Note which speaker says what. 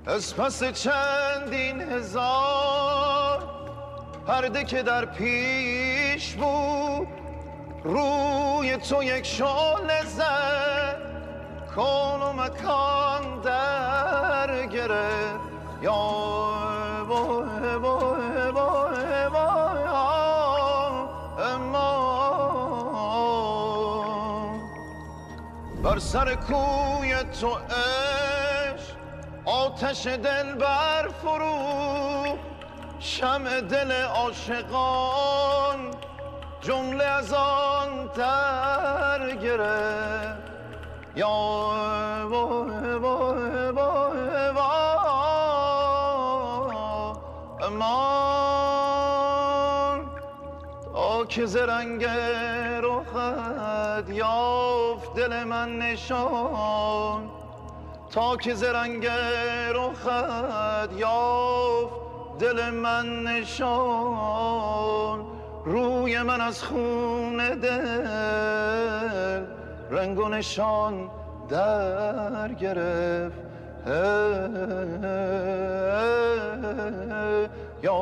Speaker 1: از پس چندین هزار پرده که در پیش بود روی تو یک شعله زد کون و مکان در گرفت یا وای وای وای وای امان بر سر کوی تو عشق آتش دل بر فرو شمع دل عاشقان جمله از آن در گرفت یا وای وای وای وای امان تا که ز رنگ رخت یافت دل من نشان تا که ز رنگ رخت یافت دل من نشان روی من از خون دل رنگ و نشان در گرفت یا